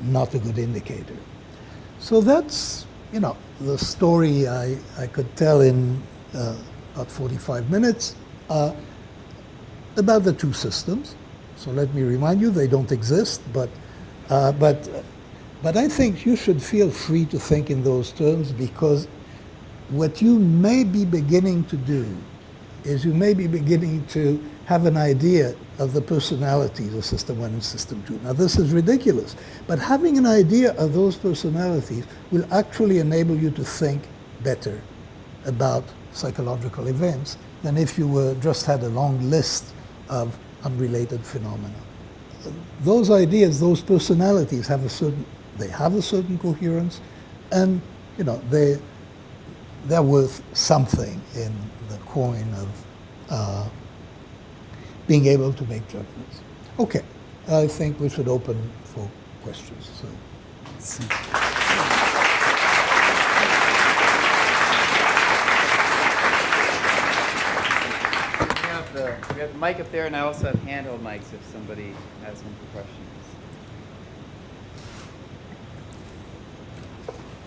not a good indicator. So that's, the story I could tell in about 45 minutes about the two systems. So let me remind you, they don't exist, but I think you should feel free to think in those terms, because what you may be beginning to do is you may be beginning to have an idea of the personalities of System 1 and System 2. Now this is ridiculous, but having an idea of those personalities will actually enable you to think better about psychological events than if you were just had a long list of unrelated phenomena. Those ideas, those personalities have a certain coherence, and they're worth something in the coin of being able to make judgments. Okay, I think we should open for questions. So. We have the mic up there, and I also have handheld mics if somebody has one for questions.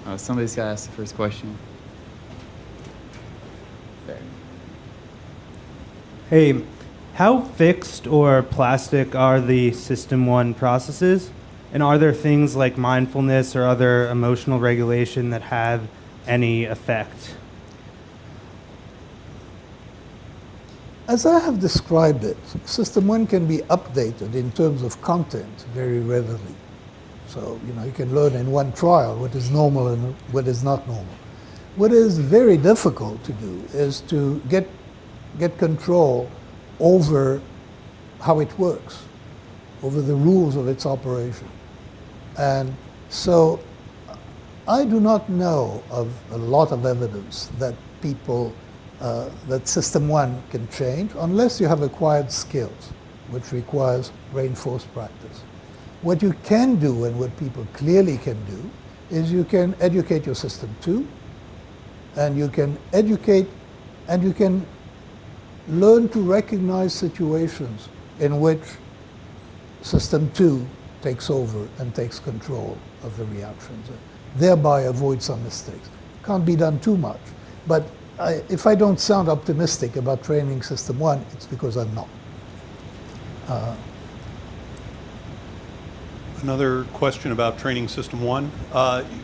Oh, somebody's got to ask the first question. There. Hey, how fixed or plastic are the System 1 processes? And are there things like mindfulness or other emotional regulation that have any effect? As I have described it, System 1 can be updated in terms of content very readily. So, you can learn in one trial what is normal and what is not normal. What is very difficult to do is to get control over how it works, over the rules of its operation. And so I do not know of a lot of evidence that that System 1 can change unless you have acquired skills, which requires reinforced practice. What you can do, and what people clearly can do, is you can educate your System 2, and you can educate, and you can learn to recognize situations in which System 2 takes over and takes control of the reactions, thereby avoid some mistakes. Can't be done too much, but if I don't sound optimistic about training System 1, it's because I'm not. another question about training system one.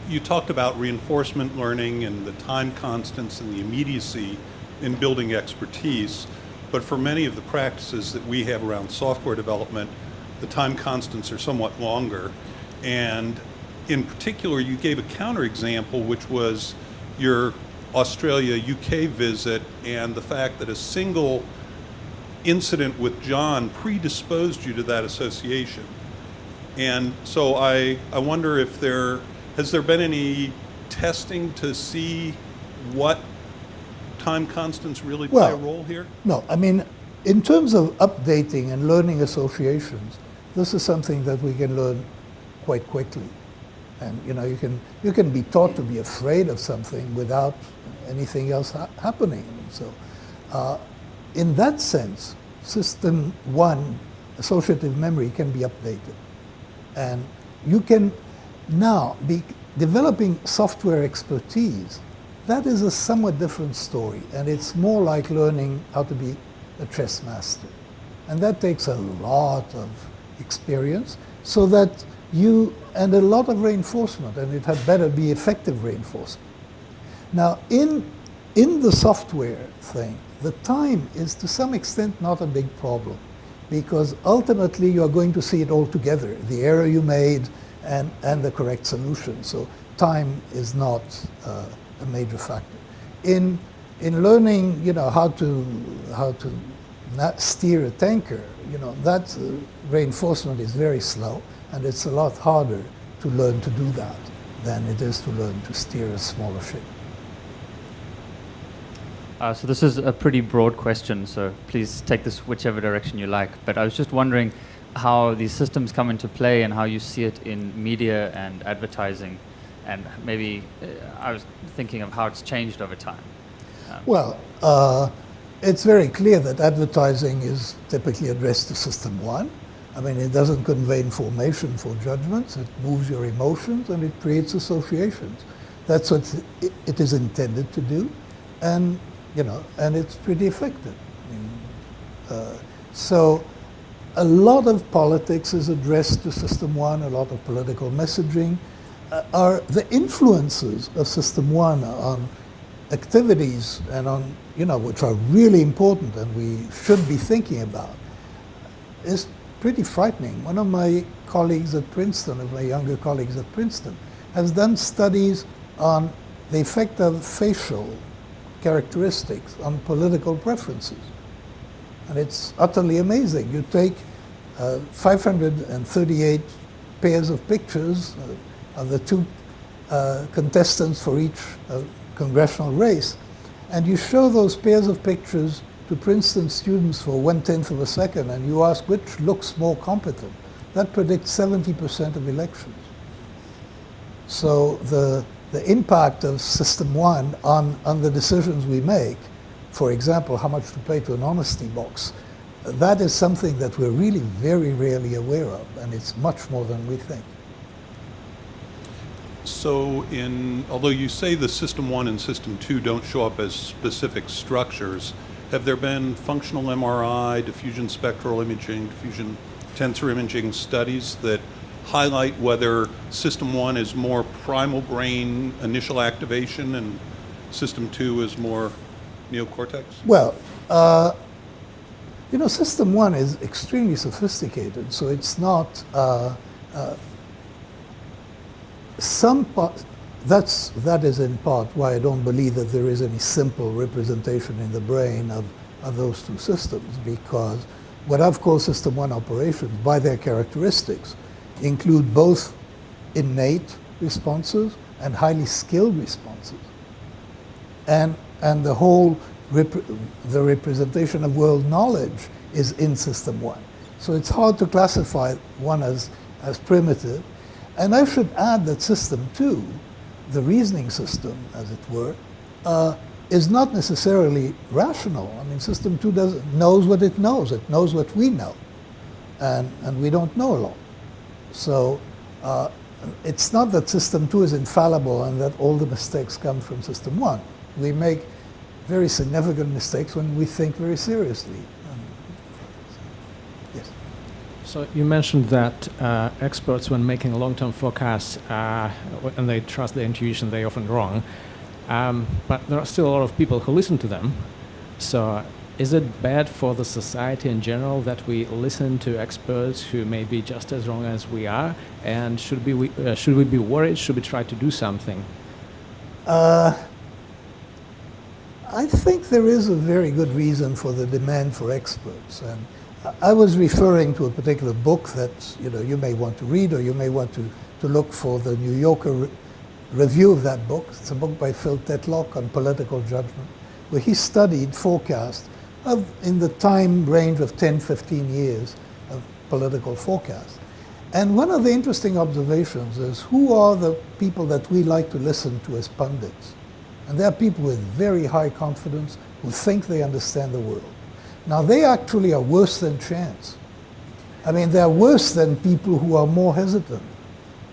You talked about reinforcement learning and the time constants and the immediacy in building expertise, but for many of the practices that we have around software development, the time constants are somewhat longer. And in particular, you gave a counterexample, which was your Australia-UK visit and the fact that a single incident with John predisposed you to that association. And so I wonder if has there been any testing to see what time constants really play a role here? No, I mean, in terms of updating and learning associations, this is something that we can learn quite quickly. And you can be taught to be afraid of something without anything else happening. So, in that sense, System 1 associative memory can be updated. And you can now be developing software expertise. That is a somewhat different story, and it's more like learning how to be a chess master. And that takes a lot of experience, so that and a lot of reinforcement, and it had better be effective reinforcement. Now, in the software thing, the time is to some extent not a big problem, because ultimately you are going to see it all together, the error you made and the correct solution. So time is not a major factor. In learning, how to steer a tanker, that reinforcement is very slow, and it's a lot harder to learn to do that than it is to learn to steer a smaller ship. So this is a pretty broad question, so please take this whichever direction you like. But I was just wondering how these systems come into play and how you see it in media and advertising. And maybe I was thinking of how it's changed over time. Well, it's very clear that advertising is typically addressed to System 1. I mean, it doesn't convey information for judgments. It moves your emotions and it creates associations. That's what it is intended to do. And and it's pretty effective. So a lot of politics is addressed to System 1, a lot of political messaging. Are the influences of System 1 on activities and on, which are really important and we should be thinking about, is pretty frightening. One of my colleagues at Princeton, of my younger colleagues at Princeton, has done studies on the effect of facial characteristics on political preferences. And it's utterly amazing. You take 538 pairs of pictures of the two contestants for each congressional race, and you show those pairs of pictures to Princeton students for 1/10 of a second, and you ask which looks more competent. That predicts 70% of elections. So the impact of System 1 on the decisions we make, for example, how much to pay to an honesty box, that is something that we're really very rarely aware of, and it's much more than we think. So although you say the System 1 and System 2 don't show up as specific structures, have there been functional MRI, diffusion spectral imaging, diffusion tensor imaging studies that highlight whether System 1 is more primal brain initial activation and System 2 is more neocortex? Well, System 1 is extremely sophisticated, so it's not that is in part why I don't believe that there is any simple representation in the brain of those two systems, because what I've called System 1 operations, by their characteristics, include both innate responses and highly skilled responses. And the whole the representation of world knowledge is in System 1. So it's hard to classify one as primitive. And I should add that System 2, the reasoning system, as it were, is not necessarily rational. I mean, System 2 knows what it knows. It knows what we know. And we don't know a lot. So it's not that System 2 is infallible and that all the mistakes come from System 1. We make very significant mistakes when we think very seriously. Yes. So you mentioned that experts, when making long-term forecasts, and they trust their intuition, they're often wrong. But there are still a lot of people who listen to them. So is it bad for the society in general that we listen to experts who may be just as wrong as we are? And should we be worried? Should we try to do something? I think there is a very good reason for the demand for experts. And I was referring to a particular book that you may want to read, or you may want to look for the New Yorker review of that book. It's a book by Phil Tetlock on political judgment, where he studied forecast in the time range of 10, 15 years of political forecast. And one of the interesting observations is, who are the people that we like to listen to as pundits? And they are people with very high confidence who think they understand the world. Now, they actually are worse than chance. I mean, they're worse than people who are more hesitant.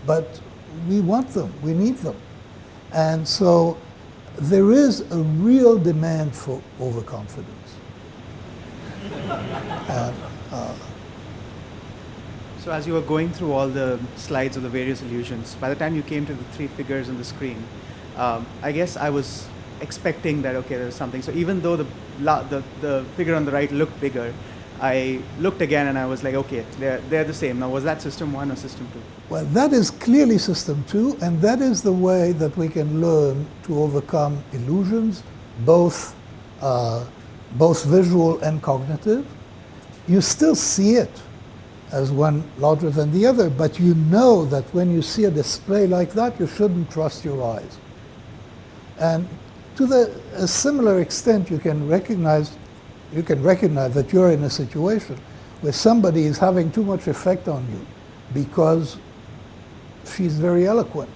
But we want them, we need them. And so there is a real demand for overconfidence. And, So as you were going through all the slides of the various illusions, by the time you came to the three figures on the screen, I guess I was expecting that, okay, there was something. So even though the figure on the right looked bigger, I looked again and I was like, okay, they're the same. Now, was that system 1 or system 2? well, that is clearly system 2, and that is the way that we can learn to overcome illusions, both visual and cognitive. You still see it as one larger than the other, but you know that when you see a display like that, you shouldn't trust your eyes. And to a similar extent, you can recognize that you're in a situation where somebody is having too much effect on you because she's very eloquent,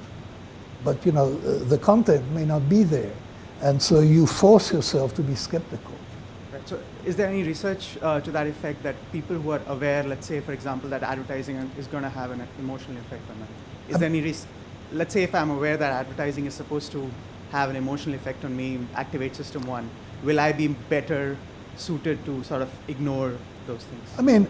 but the content may not be there, and so you force yourself to be skeptical. Right. So is there any research to that effect, that people who are aware, let's say, for example, that advertising is going to have an emotional effect on them? Is there any let's say if I'm aware that advertising is supposed to have an emotional effect on me, activate system 1, will I be better suited to sort of ignore those things? I mean,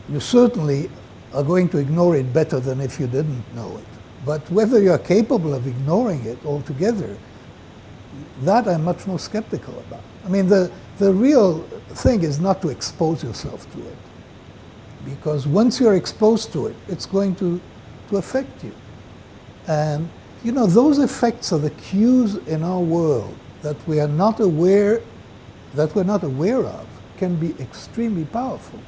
you certainly are going to ignore it better than if you didn't know it. But whether you're capable of ignoring it altogether, that I'm much more skeptical about. I mean, the real thing is not to expose yourself to it. Because once you're exposed to it, it's going to affect you. And those effects are the cues in our world that we're not aware of, can be extremely powerful.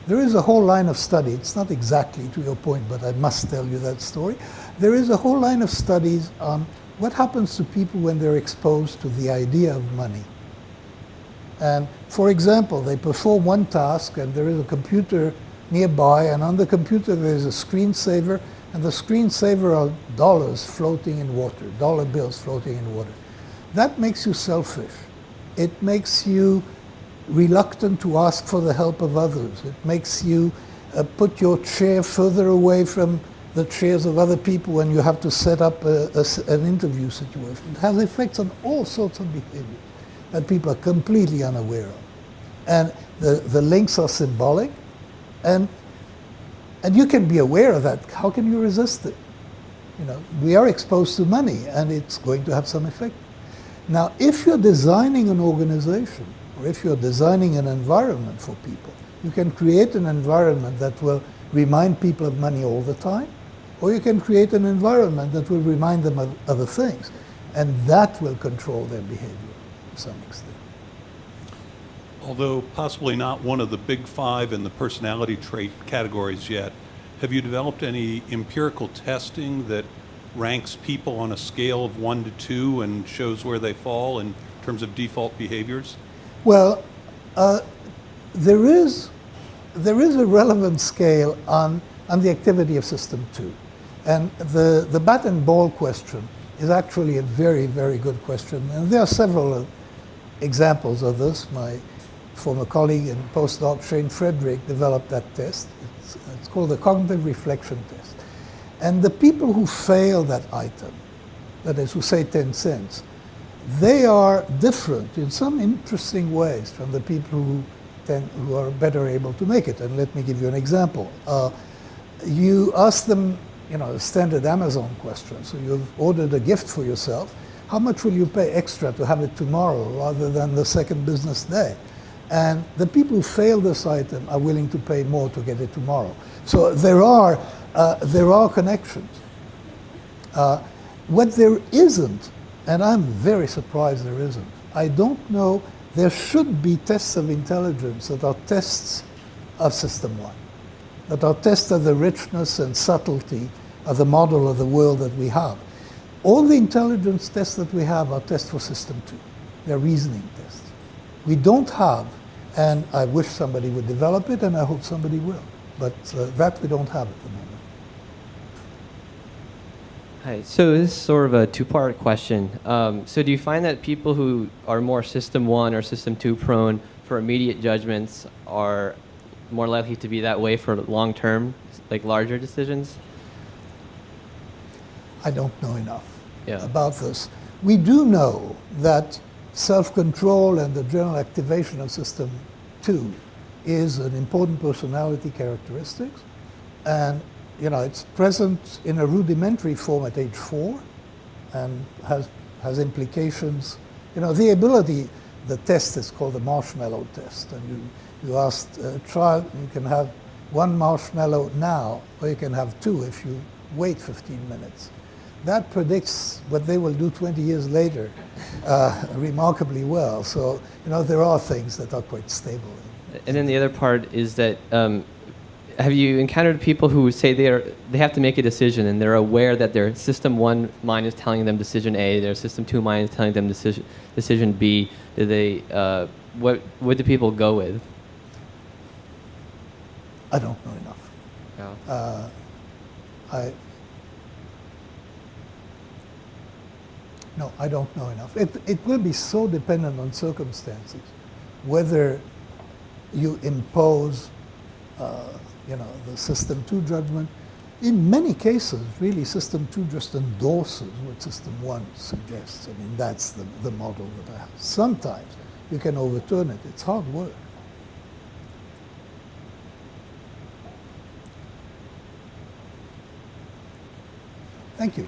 There is a whole line of study. It's not exactly to your point, but I must tell you that story. There is a whole line of studies on what happens to people when they're exposed to the idea of money. And for example, they perform one task and there is a computer nearby, and on the computer there's a screensaver, and the screensaver are dollars floating in water, dollar bills floating in water. That makes you selfish. It makes you reluctant to ask for the help of others. It makes you put your chair further away from the chairs of other people when you have to set up an interview situation. It has effects on all sorts of behaviors that people are completely unaware of. And the links are symbolic, and you can be aware of that. How can you resist it? We are exposed to money, and it's going to have some effect. Now, if you're designing an organization, or if you're designing an environment for people, you can create an environment that will remind people of money all the time, or you can create an environment that will remind them of other things, and that will control their behavior to some extent. Although possibly not one of the big 5 in the personality trait categories yet, have you developed any empirical testing that ranks people on a scale of 1 to 2 and shows where they fall in terms of default behaviors? Well, there is a relevant scale on the activity of system 2. And the bat and ball question is actually a very, very good question. And there are several examples of this. My former colleague and postdoc Shane Frederick developed that test. It's called the cognitive reflection test. And the people who fail that item, that is, who say 10 cents, they are different in some interesting ways from the people who who are better able to make it. And let me give you an example. You ask them, the standard Amazon question. So you've ordered a gift for yourself. How much will you pay extra to have it tomorrow rather than the second business day? And the people who fail this item are willing to pay more to get it tomorrow. So there are connections. What there isn't, and I'm very surprised there isn't, I don't know, there should be tests of intelligence that are tests of System 1, that are tests of the richness and subtlety of the model of the world that we have. All the intelligence tests that we have are tests for System 2. They're reasoning tests. We don't have, and I wish somebody would develop it, and I hope somebody will, but that we don't have at the moment. Hi, so this is sort of a two-part question. So do you find that people who are more System 1 or System 2 prone for immediate judgments are more likely to be that way for long-term, like larger decisions? I don't know enough Yeah. about this. We do know that self-control and the general activation of System 2 is an important personality characteristic, and it's present in a rudimentary form at age 4 and has implications. The ability, the test is called the marshmallow test, and you asked a child, you can have 1 marshmallow now, or you can have 2 if you wait 15 minutes. That predicts what they will do 20 years later remarkably well. So, there are things that are quite stable. And then the other part is that have you encountered people who say they have to make a decision and they're aware that their System 1 mind is telling them decision A, their System 2 mind is telling them decision B? Do they what do people go with? I don't know enough. Yeah. No, I don't know enough. It will be so dependent on circumstances, whether you impose, the System 2 judgment. In many cases, really, System 2 just endorses what System 1 suggests. I mean, that's the model that I have. Sometimes you can overturn it. It's hard work. Thank you.